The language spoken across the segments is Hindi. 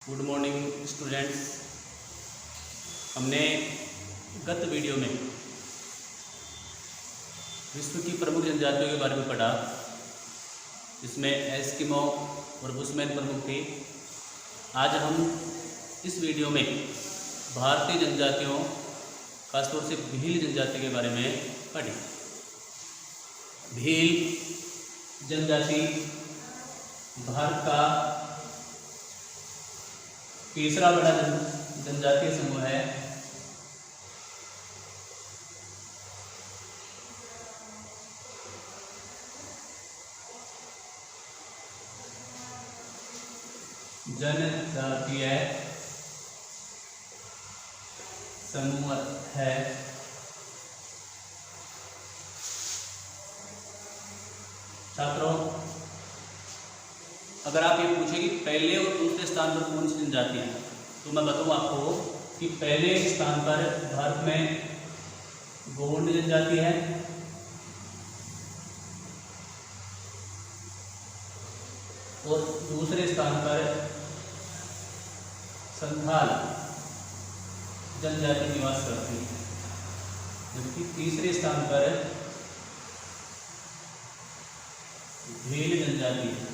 Good morning students. हमने गत वीडियो में विश्व की प्रमुख जनजातियों के बारे में पढ़ा, जिसमें एस्किमो और बुशमैन प्रमुख थे। आज हम इस वीडियो में भारतीय जनजातियों, खासतौर से भील जनजाति के बारे में पढ़ें। भील जनजाति भारत का तीसरा बड़ा जनजातीय समूह है। जनजातीय समूह है। छात्रों, अगर आप ये पूछे कि पहले और दूसरे स्थान पर कौन सी जनजातियाँ हैं, तो मैं बताऊँ आपको कि पहले स्थान पर भारत में गोंड जनजाति है, और दूसरे स्थान पर संथाल जनजाति निवास करती है, जबकि तीसरे स्थान पर भील जनजाति है,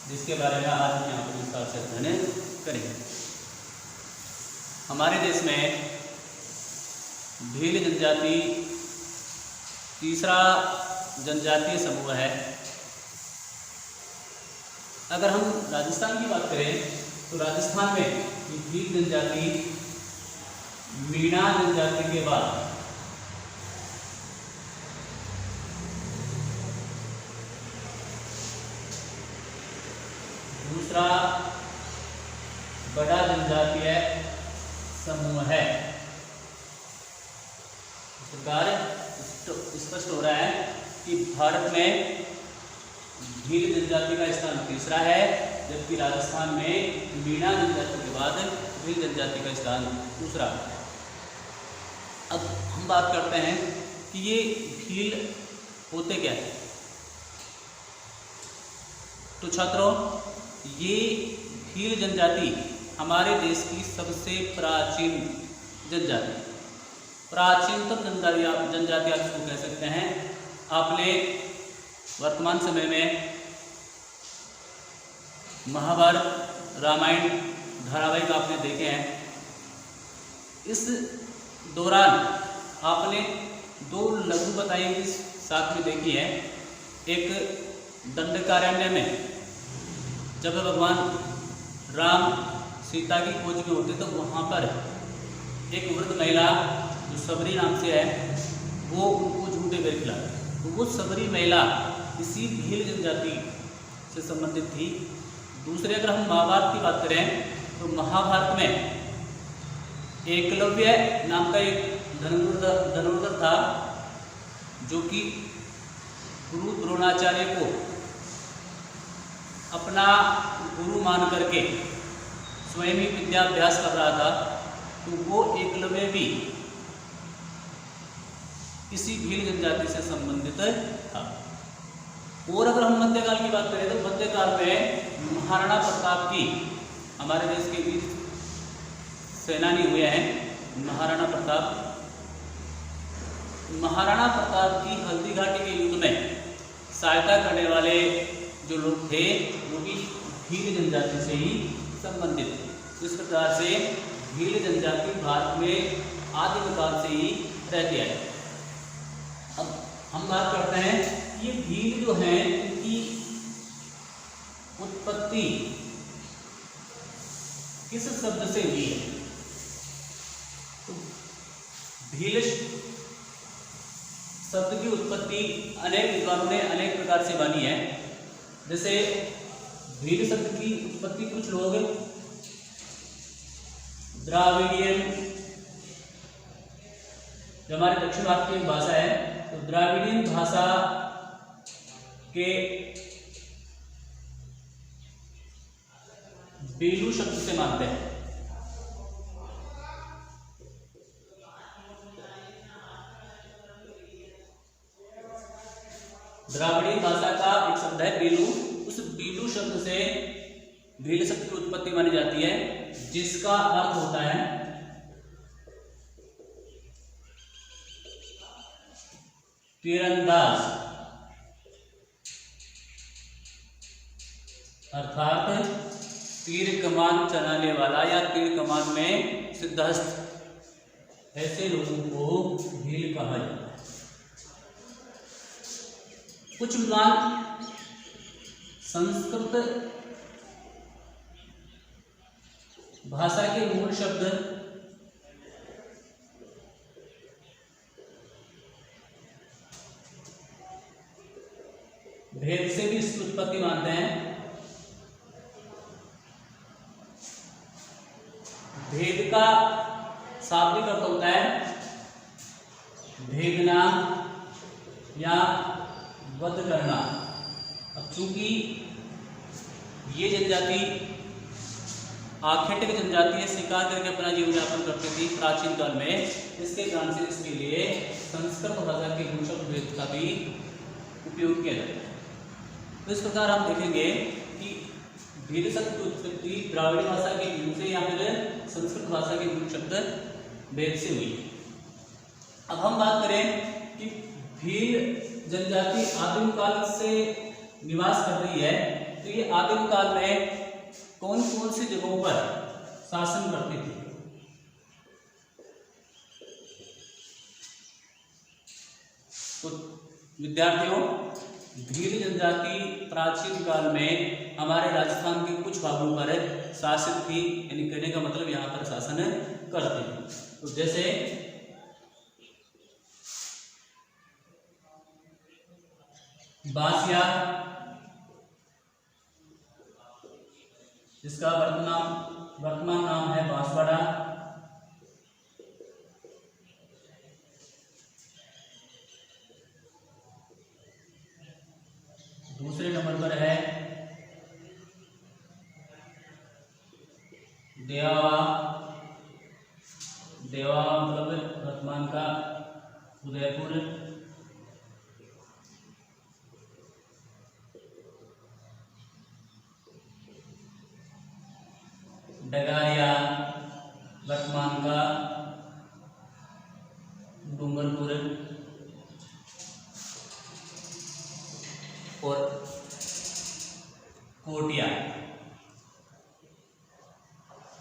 जिसके बारे में आज हम यहाँ पर विस्तार से अध्ययन करेंगे। हमारे देश में भील जनजाति तीसरा जनजातीय समूह है। अगर हम राजस्थान की बात करें तो राजस्थान में ये भील जनजाति मीणा जनजाति के बाद दूसरा बड़ा जनजातीय समूह है। इस प्रकार स्पष्ट हो रहा है कि भारत में भील जनजाति का स्थान तीसरा है, जबकि राजस्थान में मीणा जनजाति के बाद भील जनजाति का स्थान दूसरा। अब हम बात करते हैं कि ये भील होते क्या है। तो छात्रों, ये भील जनजाति हमारे देश की सबसे प्राचीन जनजाति, प्राचीनतम जनजाति आप इसको कह सकते हैं। आपने वर्तमान समय में महाभारत, रामायण धारावाहिक आपने देखे हैं। इस दौरान आपने दो लघु कथाएं भी साथ में देखी है। एक दंडकारण्य में जब भगवान राम सीता की खोज में होते तो वहाँ पर एक वृद्ध महिला जो सबरी नाम से है, वो उनको झूठे बेर खिलाती। तो वो सबरी महिला इसी भील जनजाति से संबंधित थी। दूसरे, अगर हम महाभारत की बात करें तो महाभारत में एकलव्य नाम का एक धनुर्धर था, जो कि गुरु द्रोणाचार्य को अपना गुरु मान करके स्वयं ही विद्याभ्यास कर रहा था। तो वो एकलव्य भी इसी भील जनजाति से संबंधित था। और अगर हम मध्यकाल की बात करें तो मध्यकाल में महाराणा प्रताप की, हमारे देश के बीच सेनानी हुए हैं महाराणा प्रताप। महाराणा प्रताप की हल्दी घाटी के युद्ध में सहायता करने वाले जो लोग थे वो भी भील जनजाति से ही संबंधित थे। इस प्रकार से भील जनजाति भारत में आदिम काल से ही रहती है। अब हम बात करते हैं, ये भील जो है इनकी उत्पत्ति किस शब्द से हुई है। तो भील शब्द की उत्पत्ति अनेक विद्वानों ने अनेक प्रकार से मानी है। जैसे भील शब्द की उत्पत्ति कुछ लोग द्राविडियन, जो हमारे दक्षिण भारत की भाषा है, तो द्राविडियन भाषा के बेलू शब्द से मानते हैं। द्राविड़ी भाषा का एक शब्द है बेलू। उस बेलू शब्द से भील शब्द की उत्पत्ति मानी जाती है जिसका अर्थ होता है तीरंदाज, अर्थात तीर कमान चलाने वाला या तीर कमान में सिद्धहस्त, ऐसे लोगों को भील कहा जाता है। कुछ विद्वान संस्कृत भाषा के मूल शब्द भेद से भी इसकी उत्पत्ति मानते हैं। भेद का शाब्दिक अर्थ होता है भेदना या वध करना। अब चूंकि ये जनजाति आखेटिक जनजाति है, शिकार करके अपना जीवन यापन करती थी प्राचीन काल में, इसके कारण से इसके लिए संस्कृत भाषा के मूल शब्द भेद का भी उपयोग किया जाता है। तो इस प्रकार हम देखेंगे कि भील शब्द की उत्पत्ति द्राविड़ भाषा के भील से या फिर संस्कृत भाषा के मूल शब्द भेद से हुई। अब हम बात करें कि भील जनजाति आदिम काल से निवास कर रही है, तो ये आदिम काल में कौन कौन सी जगहों पर शासन करती थी? तो विद्यार्थियों, भील जनजाति प्राचीन काल में हमारे राजस्थान के कुछ भागों पर शासित थी, यानी कहने का मतलब यहाँ पर शासन करते थे। तो जैसे बांसिया, जिसका वर्तमान नाम है बांसवाड़ा, दूसरे नंबर पर है देवावा। देवावा मतलब वर्तमान का उदयपुर। डगारिया वर्तमान का डूंगरपुर। और कोटिया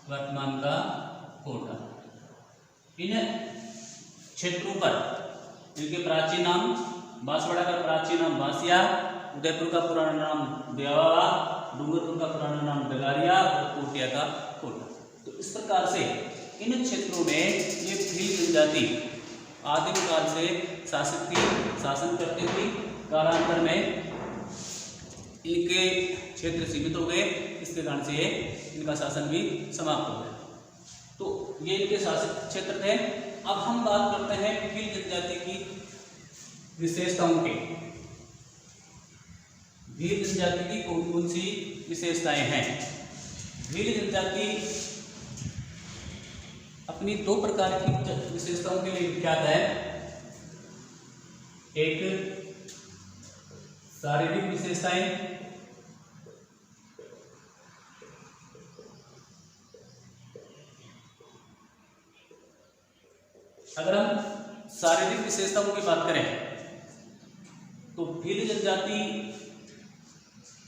वर्तमान का कोटा। इन क्षेत्रों पर इनके प्राचीन नाम, बांसवाड़ा का प्राचीन नाम बांसिया, उदयपुर का पुराना नाम देवावा, डूंगरपुर का पुराना नाम डगारिया और कोटिया का कोटा। तो इस प्रकार से इन क्षेत्रों में ये भील जनजाति आदिम काल से शासित थी, शासन करती थी। कालांतर में इनके क्षेत्र सीमित हो गए, इसके कारण से इनका शासन भी समाप्त हो गया। तो ये इनके शासित क्षेत्र थे। अब हम बात करते हैं भील जनजाति की विशेषताओं की। भील जनजाति की कौन कौन सी विशेषताएं हैं? भील जनजाति अपनी दो प्रकार की विशेषताओं के लिए विख्यात है। एक शारीरिक विशेषताएं, अगर हम शारीरिक विशेषताओं की बात करें तो भील जनजाति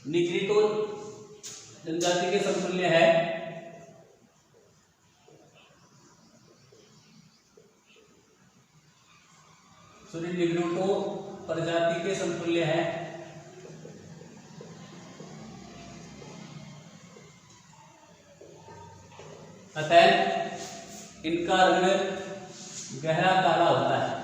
निग्रिटो जनजाति के समतुल्य है। सॉरी, निग्रिटो प्रजाति के समतुल्य है। अतः इनका रंग गहरा काला होता है।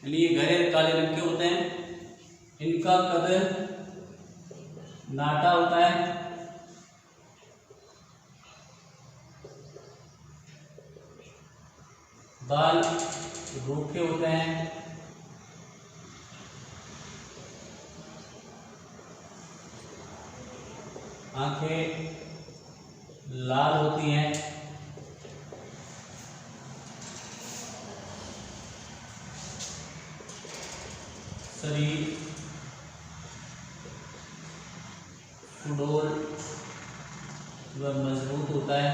यानी ये गहरे काले रंग के होते हैं। इनका कद नाटा होता है। बाल रूखे होते हैं। आंखें लाल होती हैं। शरीर सुडौल व मजबूत होता है।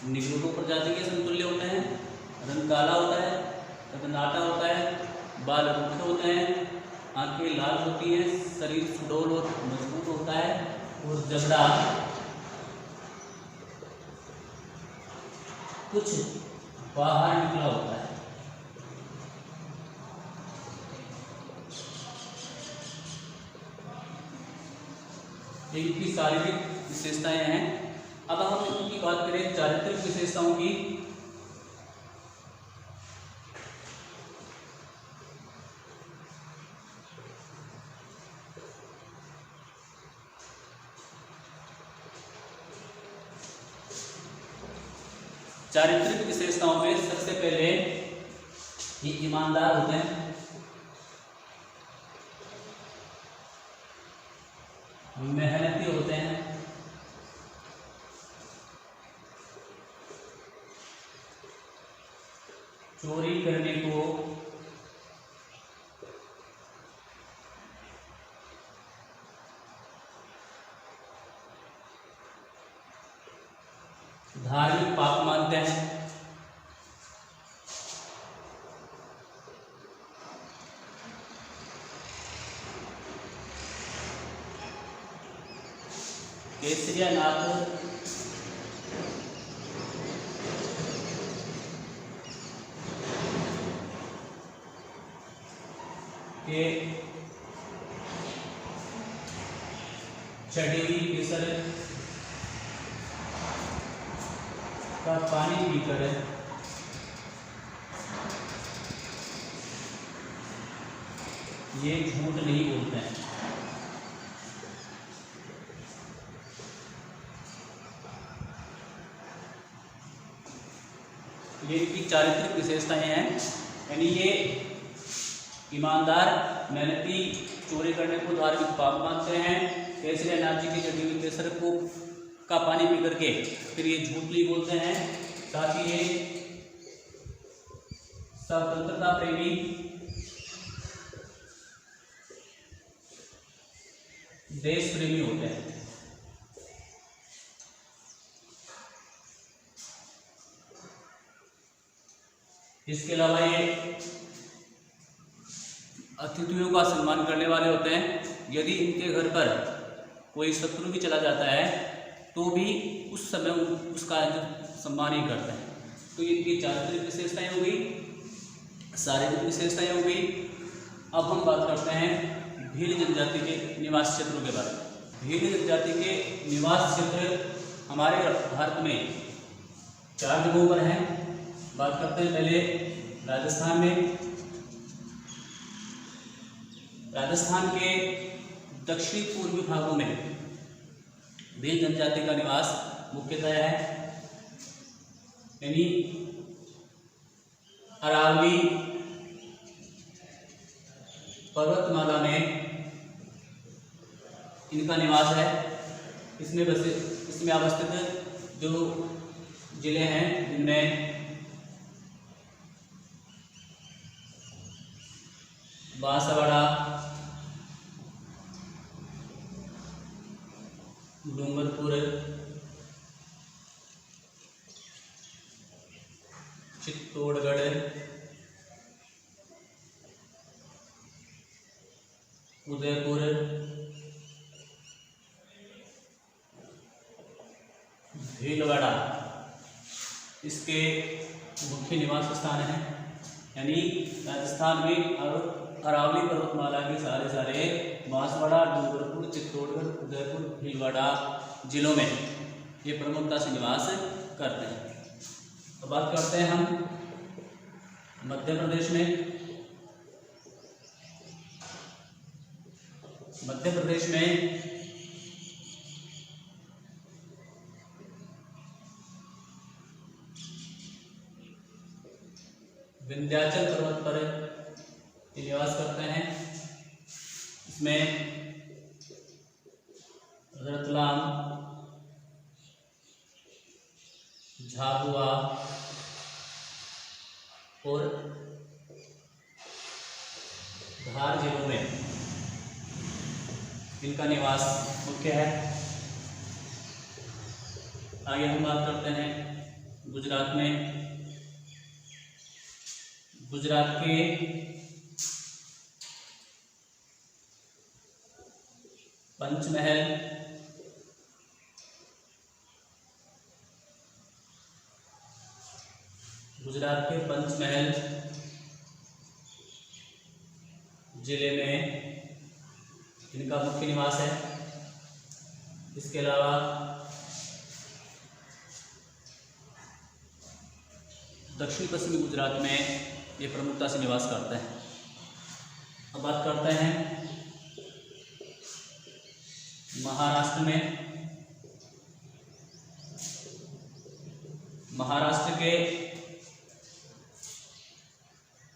निगलुडो प्रजाति के समतुल्य होते हैं। रंग काला होता है तथा नाटा होता है। बाल रूखे होते हैं। आंखें लाल होती हैं। शरीर सुडौल और मजबूत होता है और जबड़ा कुछ बाहर निकला होता है। इनकी शारीरिक विशेषताएं हैं। अब हम इनकी बात करें चारित्रिक विशेषताओं की। चारित्रिक विशेषताओं में सबसे पहले ये ईमानदार होते हैं, मेहनती होते हैं, चोरी करने को धार्मिक पाप मानते हैं, केसरिया नाथ के चढ़ी हुई केसर का पानी पीकर ये झूठ नहीं बोलते हैं। ये इनकी चारित्रिक विशेषताएं हैं, यानी ये ईमानदार, मेहनती, चोरी करने को धार्मिक पाप मानते हैं, केसरिया नाथ जी की चढ़ी हुई केसर को का पानी पी करके फिर ये झूठ नहीं बोलते हैं। साथ ही ये स्वतंत्रता प्रेमी, देश प्रेमी होते हैं। इसके अलावा ये अतिथियों का सम्मान करने वाले होते हैं। यदि इनके घर पर कोई शत्रु भी चला जाता है तो भी उस समय उसका सम्मान ही करते हैं। तो इनकी चारित्रिक विशेषताएं हो गई, शारीरिक विशेषताएं हो गई। अब हम बात करते हैं भील जनजाति के निवास क्षेत्रों के बारे में। भील जनजाति के निवास क्षेत्र हमारे भारत में 4 जगहों पर हैं। बात करते हैं पहले राजस्थान में। राजस्थान के दक्षिणी पूर्वी भागों में भील जनजाति का निवास मुख्यतः है, यानी अरावली पर्वतमाला में इनका निवास है। इसमें अवस्थित जो जिले हैं जिनमें बांसवाड़ा, डूंगरपुर, चित्तौड़गढ़, उदयपुर, भीलवाड़ा इसके मुख्य निवास स्थान हैं। यानी राजस्थान में अरावली पर्वतमाला के सारे बांसवाड़ा, डूंगरपुर, चित्तौड़गढ़, उदयपुर, भीलवाड़ा जिलों में ये प्रमुखता से निवास करते हैं। तो बात करते हैं हम मध्य प्रदेश में। मध्य प्रदेश में विंध्याचल पर्वत पर ये निवास करते हैं। इसमें रतलाम, झाबुआ और धार जिलों में इनका निवास मुख्य है। आगे हम बात करते हैं गुजरात में। गुजरात के पंचमहल, गुजरात के पंचमहल जिले में इनका मुख्य निवास है। इसके अलावा दक्षिण पश्चिमी गुजरात में ये प्रमुखता से निवास करते हैं। अब बात करते हैं महाराष्ट्र में। महाराष्ट्र के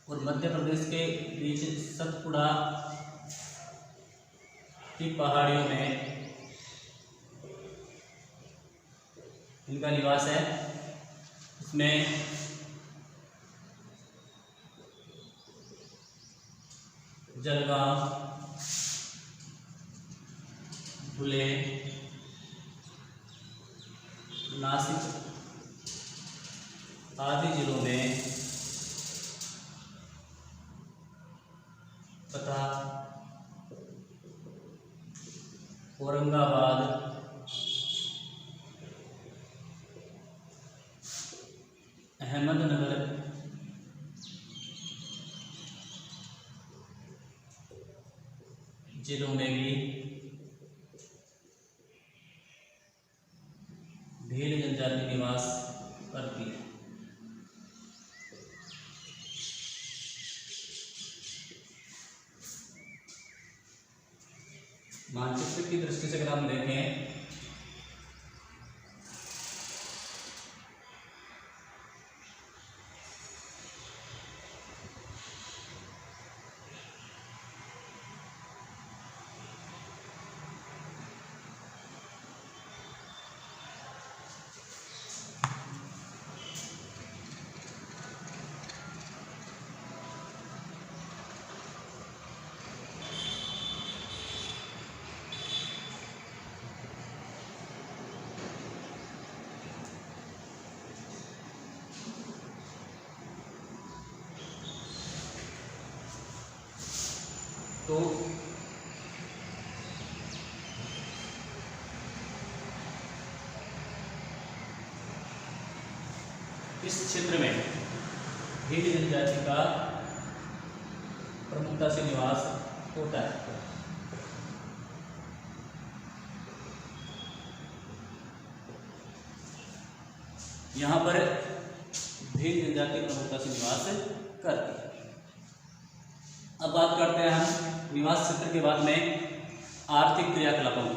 और मध्य प्रदेश के बीच सतपुड़ा की पहाड़ियों में इनका निवास है। इसमें जलगांव, धुले, नासिक आदि जिलों में तथा औरंगाबाद, अहमदनगर, जिलों में भी भील जनजाति निवास करती है। मानचित्र की दृष्टि से अगर हम देखें तो इस क्षेत्र में भील जनजाति का प्रमुखता से निवास होता है। यहाँ पर भील जनजाति प्रमुखता से निवास करती है। अब बात करते हैं हम निवास क्षेत्र के बाद में आर्थिक क्रियाकलापों की।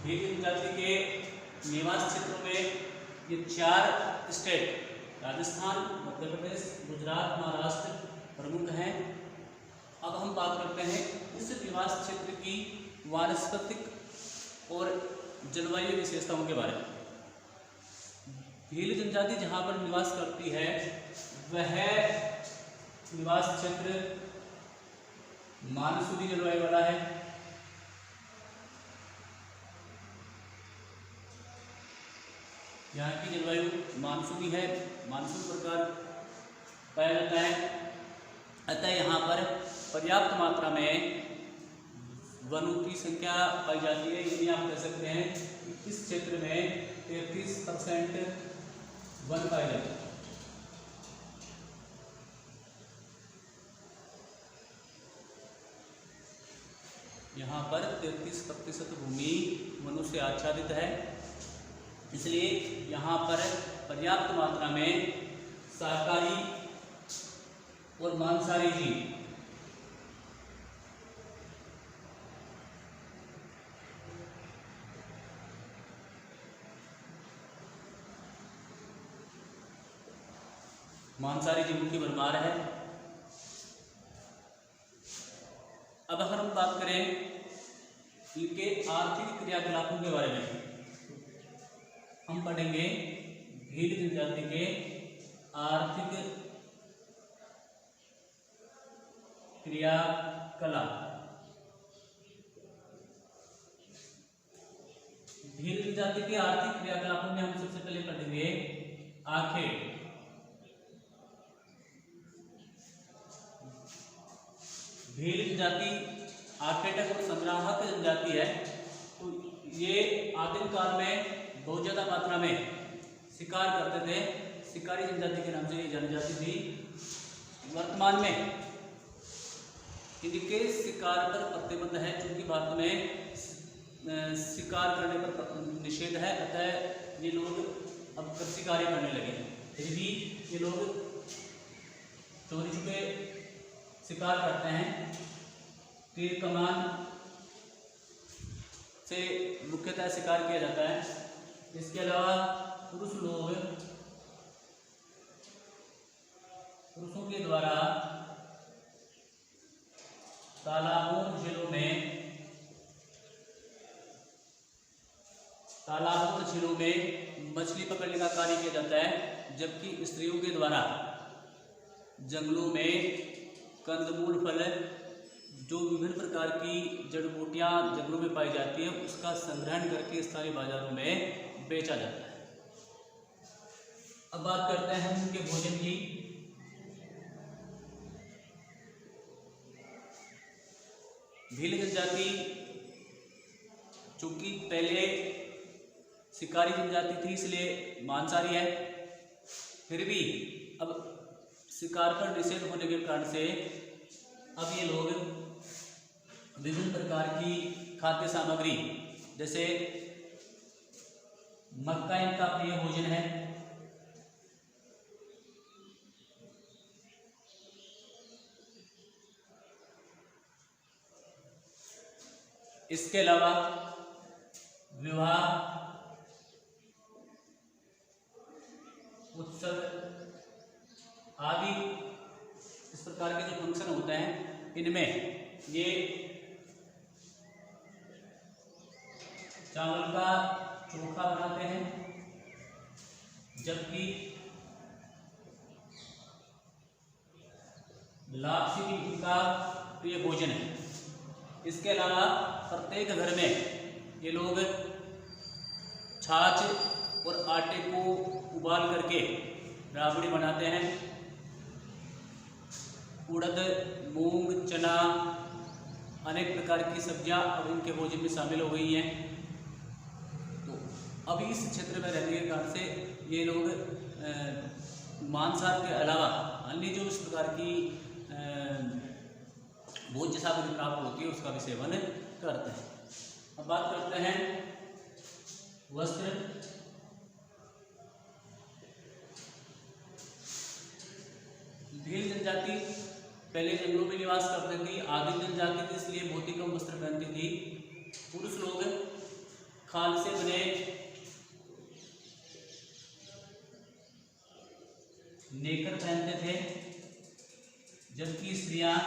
भील जनजाति के निवास क्षेत्रों में ये 4 स्टेट राजस्थान, मध्य प्रदेश, गुजरात, महाराष्ट्र प्रमुख हैं। अब हम बात करते हैं इस निवास क्षेत्र की वानस्पतिक और जलवायु विशेषताओं के बारे में। भील जनजाति जहाँ पर निवास करती है वह निवास क्षेत्र मानसूनी जलवायु वाला है। यहाँ की जलवायु मानसूनी है, मानसून प्रकार पाया जाता है। अतः यहाँ पर पर्याप्त मात्रा में वनों की संख्या पाई जाती है। यदि आप कह सकते हैं कि इस क्षेत्र में 33% वन पाए जाते हैं। यहाँ पर 33% भूमि वनों से आच्छादित है, इसलिए यहाँ पर पर्याप्त मात्रा में शाकाहारी और मांसाहारी जीव मांसाहारी जीवों की भरमार है। अब अगर हम बात करें इनके आर्थिक क्रियाकलापों के बारे में, हम पढ़ेंगे भील जनजाति के आर्थिक क्रियाकलाप। भील जनजाति के आर्थिक क्रियाकलापों में हम सबसे पहले पढ़ेंगे आखेट। भील जनजाति आखेटक और संग्राहक जनजाति है। तो ये आदिम काल में बहुत ज्यादा मात्रा में शिकार करते थे, शिकारी जनजाति के नाम से ये जानी जाती थी। वर्तमान में इनके शिकार पर प्रतिबंध है, क्योंकि भारत में शिकार करने पर निषेध है, अतः ये लोग अब कृषि कार्य करने लगे। फिर भी ये लोग चोरी छुपे शिकार करते हैं। तीर कमान से मुख्यतः शिकार किया जाता है। इसके अलावा पुरुषों के द्वारा तालाबों और झीलों में मछली पकड़ने का कार्य किया जाता है, जबकि स्त्रियों के द्वारा जंगलों में कंदमूल फल, जो विभिन्न प्रकार की जड़ बूटियां जंगलों में पाई जाती है, उसका संग्रहण करके स्थानीय बाजारों में बेचा जाता है। अब बात करते हैं उनके भोजन की। भील जनजाति चूंकि पहले शिकारी जनजाति थी, इसलिए मांसाहारी है। फिर भी अब शिकार पर निषेध होने के कारण से अब ये लोग विभिन्न प्रकार की खाद्य सामग्री, जैसे मक्का इनका प्रिय भोजन है। इसके अलावा विवाह, उत्सव आदि इस प्रकार के जो फंक्शन होते हैं, इनमें ये चावल का चोखा बनाते हैं, जबकि लापसी भी इनका प्रिय भोजन है। इसके अलावा प्रत्येक घर में ये लोग छाछ और आटे को उबाल करके राबड़ी बनाते हैं। उड़द, मूंग, चना, अनेक प्रकार की सब्जियां अब इनके भोजन में शामिल हो गई हैं। तो अब इस क्षेत्र में रहने के कारण से ये लोग मांसाहार के अलावा अन्य जो इस प्रकार की भोज्य सामग्री प्राप्त होती है, उसका भी सेवन करते हैं। अब बात करते हैं वस्त्र। भील जनजाति पहले जंगलों में निवास करते थी, आदिम जनजाति थी, इसलिए बहुत ही कम वस्त्र पहनती थी। पुरुष लोग खाल से बने नेकर पहनते थे, जबकि स्त्रियां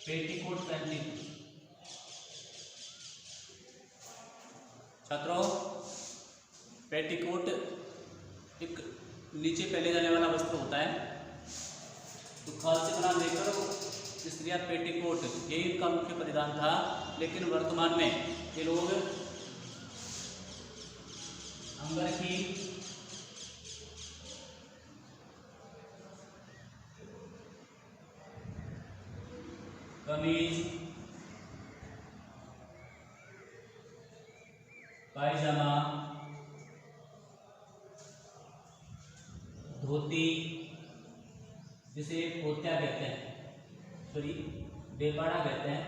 पेटीकोट पहनती थी। छात्रों, पेटीकोट एक नीचे पहने जाने वाला वस्त्र होता है। तो खाल से बना लेकर स्त्रियां पेटीकोट, यही इनका मुख्य परिधान था। लेकिन वर्तमान में ये लोग अंगरखी, कमीज, पायजामा, धोती, जिसे पोत्या कहते हैं, सॉरी देपाड़ा कहते हैं,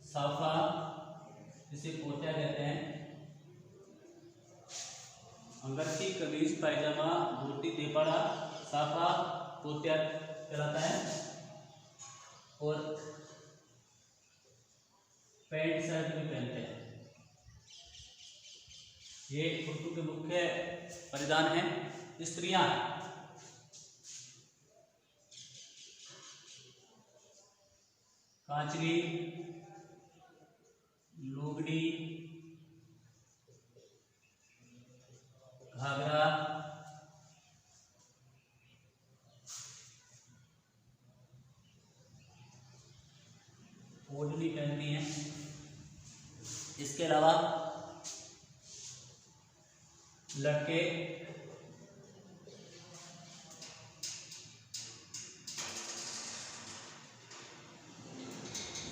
साफा जिसे पोत्या कहते हैं, अंगरखी, कमीज, पायजामा, धोती, देपाड़ा, साफा, पोत्या कहलाता है। और पैंट शर्ट भी पहनते हैं। ये उर्दू के मुख्य परिधान हैं। स्त्रियां कांचली, लुगड़ी, घाघरा, ओढ़नी पहनती हैं। इसके अलावा लड़के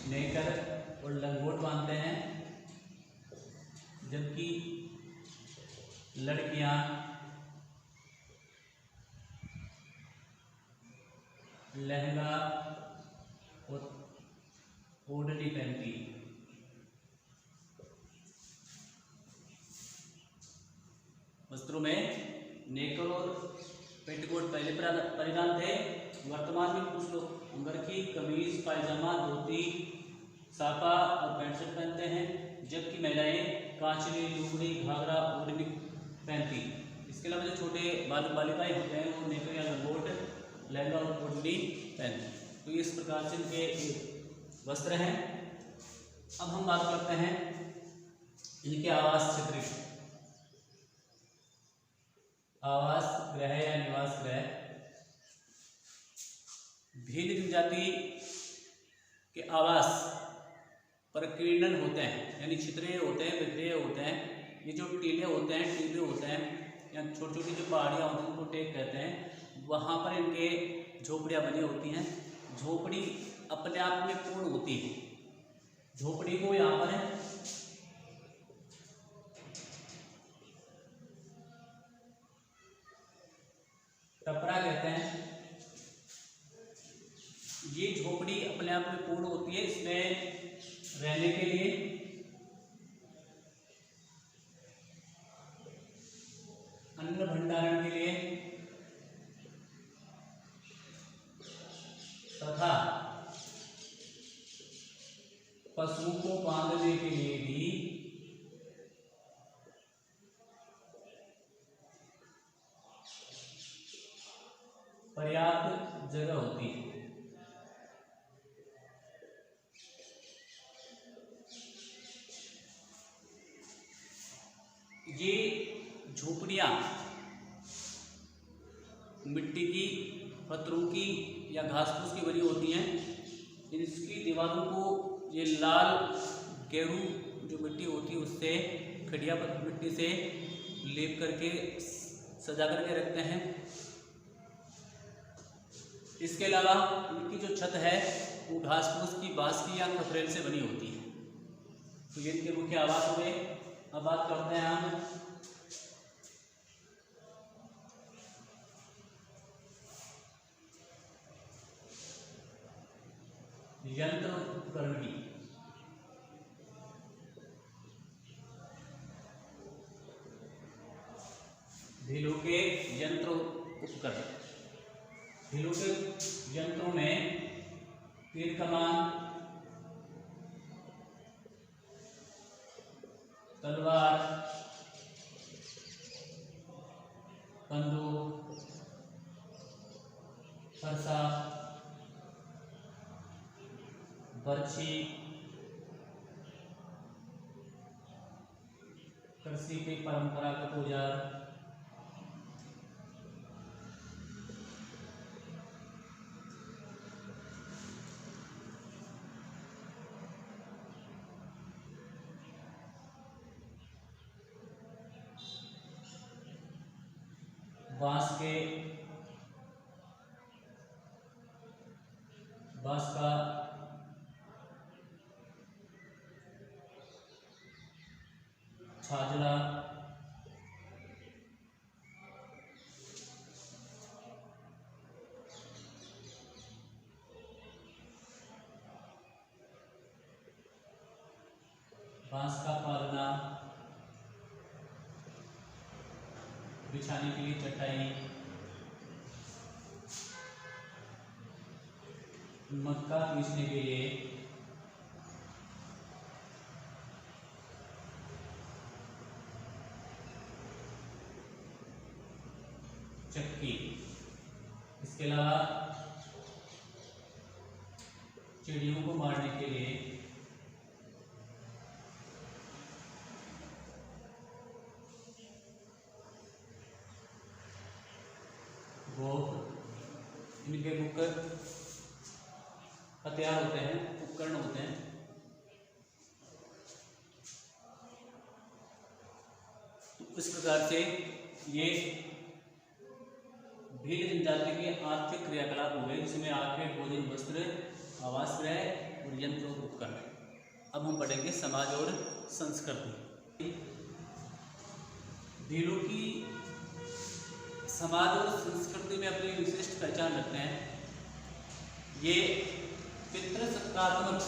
नेकर और लंगोट बांधते हैं, जबकि लड़कियां लहंगा और ओढ़नी पहनती हैं। वस्त्रों में नेकर और पेटीकोट पहले परिधान थे। वर्तमान में कुछ लोग अंगरखी, कमीज, पायजामा, धोती, साफा और पैंट शर्ट पहनते हैं, जबकि महिलाएं कांचली, लुगड़ी, घाघरा, ओढ़नी पहनती। इसके अलावा जो छोटे बालिकाएं होते हैं वो नेकर या लंगोट, लहंगा और ओढ़नी पहनते। तो इस प्रकार से इनके वस्त्र हैं। अब हम बात करते हैं इनके आवास क्षेत्र की। आवास गृह या निवास गृह भिन्न जनजाति के आवास प्रकीर्णन होते हैं, यानी छितरे होते हैं, बिखरे होते हैं। ये जो टीले होते हैं, टीले होते हैं या छोटी छोटी जो पहाड़ियाँ होती हैं उनको टेक कहते हैं, वहाँ पर इनके झोपड़ियाँ बनी होती हैं। झोपड़ी अपने आप में पूर्ण होती है। झोपड़ी को यहाँ पर टपरा कहते हैं। ये झोपड़ी अपने आप में पूर्ण होती है। इसमें रहने के लिए अन्न भंडारण के लिए तथा पशुओं को बांधने के लिए भी पर्याप्त जगह होती है। ये झोपड़ियाँ मिट्टी की, पत्थरों की या घास फूस की बनी होती हैं। इसकी दीवारों को ये लाल गेरू जो मिट्टी होती है उससे, खड़िया मिट्टी से लेप करके सजा करके रखते हैं। इसके अलावा इनकी जो छत है वो घास फूस की, बांस की या खपरेल से बनी होती है। तो ये इनके मुख्य आवास हो गए। अब बात करते हैं हम यंत्र उपकरण की। ढीलों के यंत्र उपकरण। ढीलों के यंत्रों में तीर कमान, तलवार, बंदूक, फरसा, बर्छी, कृषि के परंपरागत औजार, बांस का छाजला, बांस का पालना, बिछाने के लिए चटाई, मक्का पीसने के लिए चक्की। इसके अलावा चिड़ियों को मारने के लिए गोफ। इनके मुख्य हथियार होते हैं, उपकरण होते हैं। तो इस प्रकार से ये भील जनजाति के आर्थिक क्रियाकलाप हो गए, जिसमें आर्थिक, भोजन, वस्त्र, आवास गृह और यंत्र और उपकरण। अब हम पढ़ेंगे समाज और संस्कृति। भीलों की समाज और संस्कृति में अपनी विशिष्ट पहचान रखते हैं। ये पितृसत्तात्मक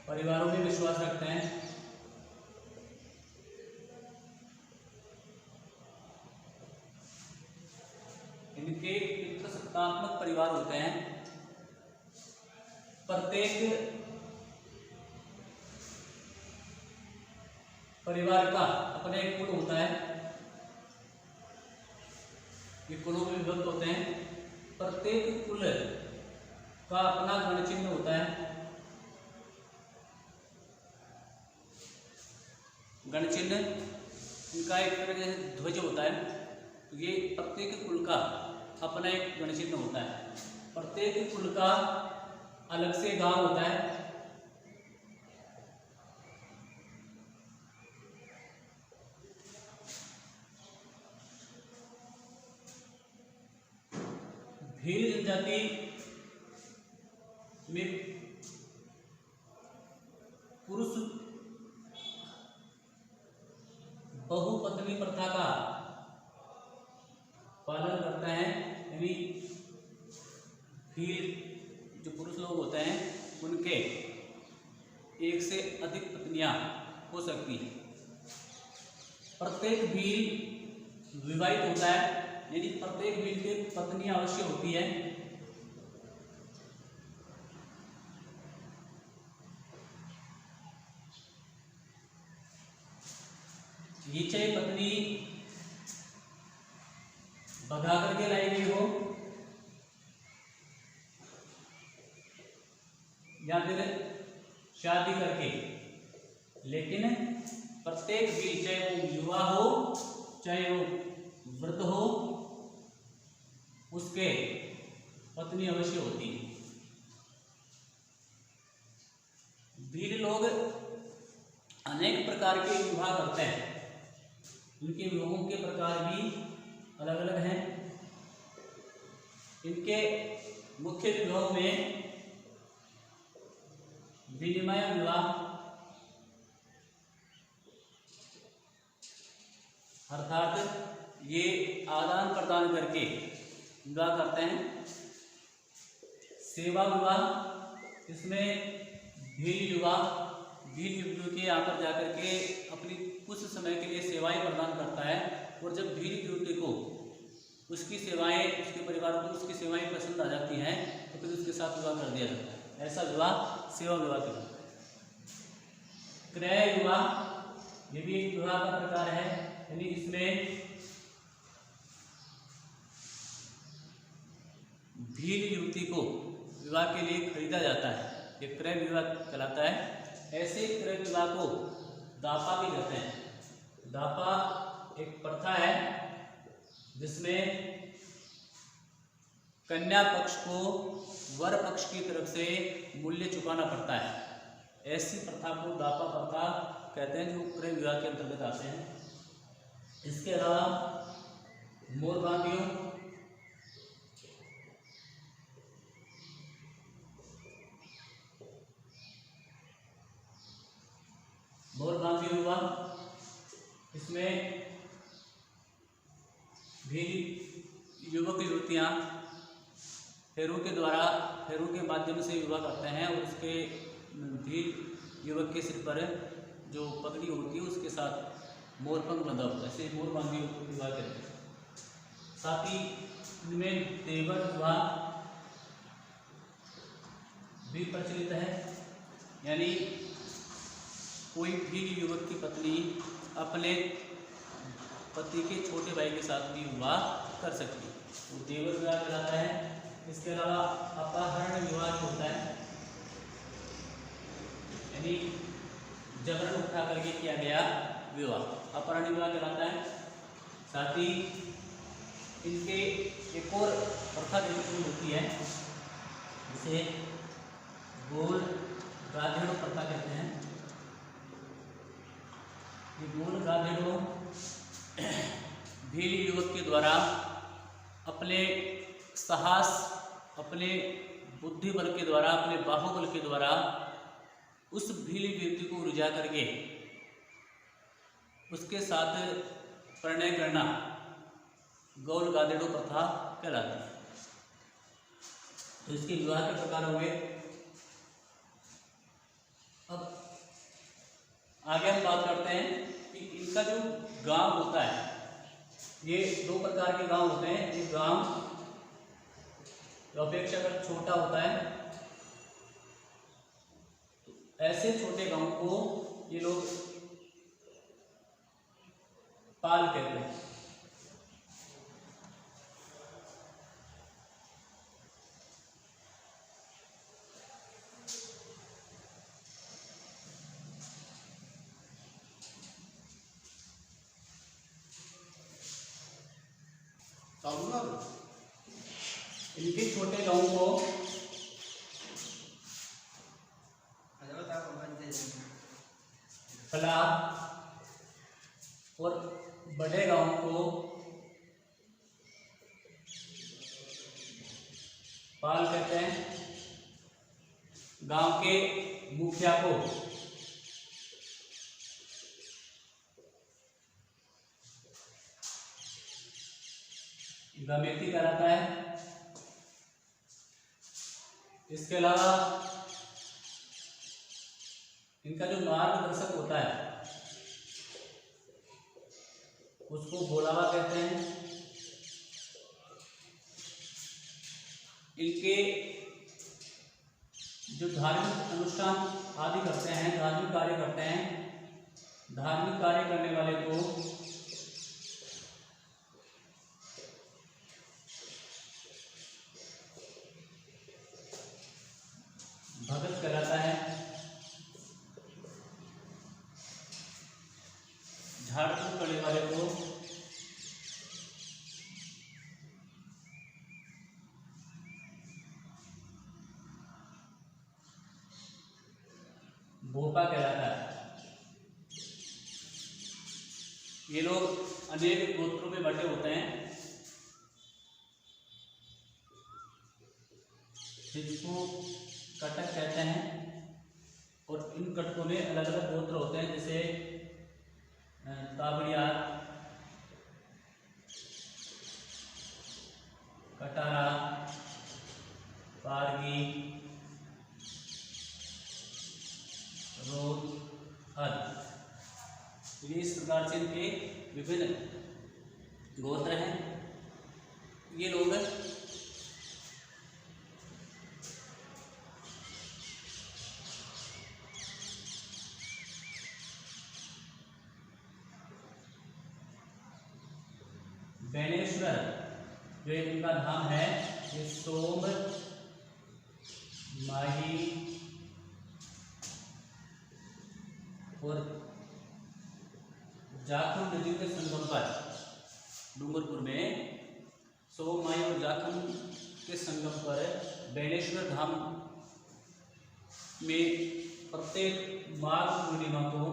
परिवारों में विश्वास रखते हैं। इनके पितृसत्तात्मक परिवार होते हैं। प्रत्येक परिवार का अपना एक कुल होता है। ये कुलों में विभक्त होते हैं। प्रत्येक कुल का अपना गण चिन्ह होता है। गण चिन्ह इनका एक तरह से ध्वज होता है। तो ये प्रत्येक कुल का अपना एक गण चिन्ह होता है। प्रत्येक कुल का अलग से गांव होता है। भील जनजाति में पुरुष बहुपत्नी प्रथा का पालन करता है। यानी भील जो पुरुष लोग होते हैं उनके एक से अधिक पत्नियां हो सकती हैं। प्रत्येक भील विवाहित होता है, यानी प्रत्येक भील की पत्नी अवश्य होती है। ये चाहे पत्नी भगा करके लाई गई हो या फिर शादी करके, लेकिन प्रत्येक भील चाहे वो युवा हो चाहे वो वृद्ध हो, उसके पत्नी अवश्य होती है। भील लोग अनेक प्रकार के विवाह करते हैं। इनके विवाहों के प्रकार भी अलग अलग हैं। इनके मुख्य विवाहों में विनिमय विवाह अर्थात ये आदान प्रदान करके विवाह करते हैं। सेवा विवाह, इसमें भील युवा के यहाँ पर जाकर के अपनी कुछ समय के लिए सेवाएं प्रदान करता है, और जब भील युवती को उसकी सेवाएं, उसके परिवार को उसकी सेवाएं पसंद आ जाती हैं तो फिर उसके साथ विवाह कर दिया जाता है। ऐसा विवाह सेवा विवाह कहलाता है। क्रय विवाह ये भी एक विवाह का प्रकार है, यानी इसमें भील युवती को विवाह के लिए खरीदा जाता है। ये क्रय विवाह कहलाता है। ऐसे क्रय विवाह को दापा भी कहते हैं। दापा एक प्रथा है जिसमें कन्या पक्ष को वर पक्ष की तरफ से मूल्य चुकाना पड़ता है। ऐसी प्रथा को दापा प्रथा कहते हैं, जो क्रय विवाह के अंतर्गत आते हैं। इसके अलावा मोरबांधियों, मोरबांधी विवाह, इसमें भी युवक युवतियाँ फेरों के माध्यम से विवाह करते हैं, और उसके भी युवक के सिर पर जो पगड़ी होती है उसके साथ मोरपंख बंधा होता है, ऐसे मोर बांध के विवाह करते हैं। साथ ही इनमें देवर विवाह भी प्रचलित है, यानी कोई भी युवक की पत्नी अपने पति के छोटे भाई के साथ भी विवाह कर सकती है, वो देवर विवाह कहलाता है। इसके अलावा अपहरण विवाह जो होता है, यानी जबरन उठा करके किया गया विवाह, अपहरण विवाह कहलाता है। साथ ही इनके एक और प्रथा देखने होती है जिसे गोल गाधेड़ो प्रथा कहते हैं। ये गोल गाधेड़ो भील युवक के द्वारा अपने साहस, अपने बुद्धि बल के द्वारा, अपने बाहुबल के द्वारा उस भील व्यक्ति को रिझा करके उसके साथ प्रणय करना गोल गाधेड़ो प्रथा कहलाती है। तो इसके विवाह के प्रकार हुए। अब आगे हम बात करते हैं कि इनका जो गांव होता है, ये दो प्रकार के गांव होते हैं। एक गांव जो अपेक्षाकृत छोटा होता है, तो ऐसे छोटे गांव को ये लोग पाल कहते हैं। इनके छोटे गांव को फला और बड़े गांव को पाल कहते हैं। गांव के मुखिया को गमेती कहलाता है। इसके अलावा इनका जो मार्गदर्शक होता है उसको बोलावा कहते हैं। इनके जो धार्मिक अनुष्ठान आदि करते हैं, धार्मिक कार्य करते हैं, धार्मिक कार्य करने वाले को भगत कहलाता है। झाड़ फूक करने वाले को भोपा कहलाता है। ये लोग अनेक गोत्रों में बटे होते हैं, जिसको कटक कहते हैं। और इन कटकों में अलग अलग गोत्र होते हैं, जैसे ताबड़ियार, कटारा, पारगी, रोध आदि। ये इस प्रकार से इनके विभिन्न गोत्र हैं। ये लोग बेनेश्वर जो इनका धाम है, ये सोम, माही और जाखम नदियों के संगम पर, डूंगरपुर में सोम, माही और जाखम के संगम पर बेनेश्वर धाम में प्रत्येक माघ पूर्णिमा को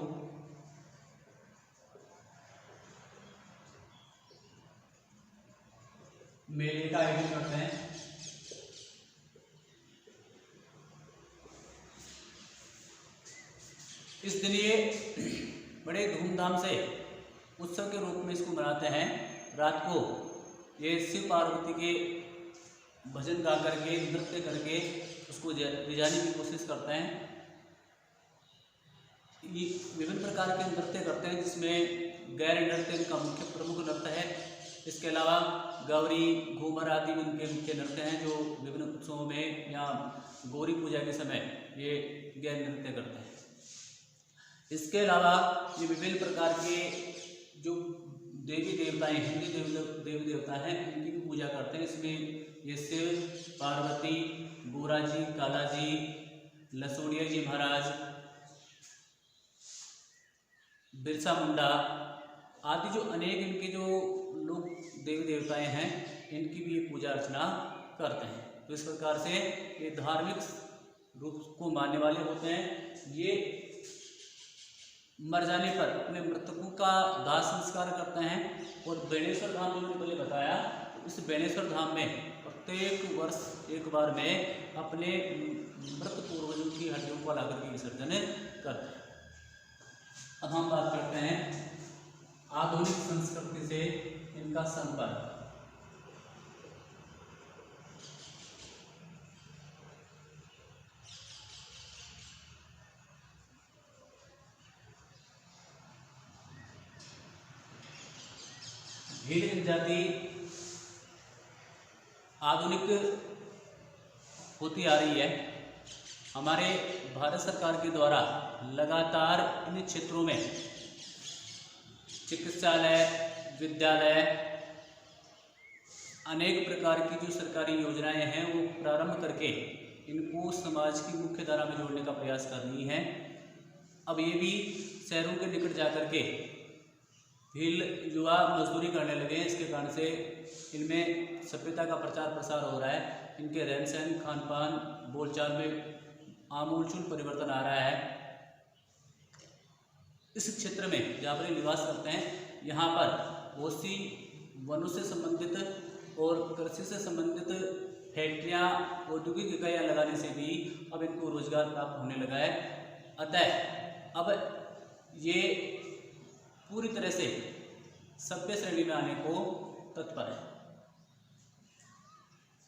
मेले का आयोजन करते हैं। इस दिन ये बड़े धूमधाम से उत्सव के रूप में इसको मनाते हैं। रात को ये शिव पार्वती के भजन गा करके, नृत्य करके उसको रिझाने की कोशिश करते हैं। ये विभिन्न प्रकार के नृत्य करते हैं, जिसमें गैर नृत्य इनका मुख्य प्रमुख नृत्य है। इसके अलावा गौरी, घूमर आदि इनके मुख्य नृत्य हैं, जो विभिन्न उत्सवों में या गौरी पूजा के समय ये गैर नृत्य करते हैं। इसके अलावा ये विभिन्न प्रकार के जो देवी देवताएं, हिंदी देवी देवता हैं, इनकी भी पूजा करते हैं। इसमें ये शिव, पार्वती, गोरा जी, काला जी, लसोड़िया जी महाराज, बिरसा मुंडा आदि जो अनेक इनके जो लोग देवी देवताएं हैं, इनकी भी ये पूजा अर्चना करते हैं। तो इस प्रकार से ये धार्मिक रूप को मानने वाले होते हैं। ये मर जाने पर अपने मृतकों का दाह संस्कार करते हैं। और बेणेश्वर धाम जो मैंने पहले बताया, इस बेणेश्वर धाम में प्रत्येक वर्ष एक बार में अपने मृत पूर्वजों की हड्डियों को लाकर के विसर्जन करते हैं। अब हम बात करते हैं आधुनिक संस्कृति से इनका संपर्क। भील जनजाति आधुनिक होती आ रही है। हमारे भारत सरकार के द्वारा लगातार इन क्षेत्रों में चिकित्सालय, विद्यालय, अनेक प्रकार की जो सरकारी योजनाएं हैं वो प्रारंभ करके इनको समाज की मुख्य धारा में जोड़ने का प्रयास कर रही हैं। अब ये भी शहरों के निकट जाकर के भील युवा मजदूरी करने लगे हैं। इसके कारण से इनमें सभ्यता का प्रचार प्रसार हो रहा है। इनके रहन सहन, खान पान, बोलचाल में आमूलचूल परिवर्तन आ रहा है। इस क्षेत्र में जहाँ पर निवास करते हैं, यहाँ पर बहुत सी वनों से संबंधित और कृषि से संबंधित फैक्ट्रियाँ, औद्योगिक इकाइयाँ लगाने से भी अब इनको रोजगार प्राप्त होने लगा है। अतः अब ये पूरी तरह से सभ्य श्रेणी में आने को तत्पर है।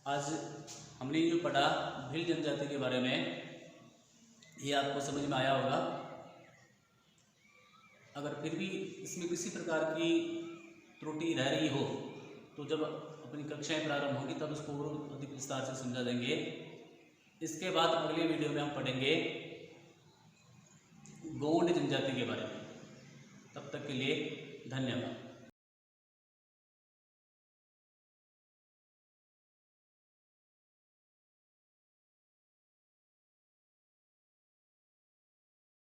आज हमने जो पढ़ा भील जनजाति के बारे में, ये आपको समझ में आया होगा। अगर फिर भी इसमें किसी प्रकार की त्रुटि रह रही हो तो जब अपनी कक्षाएं प्रारंभ होंगी तब उसको और अधिक विस्तार से समझा देंगे। इसके बाद अगले वीडियो में हम पढ़ेंगे गोंड जनजाति के बारे में। तब तक के लिए धन्यवाद।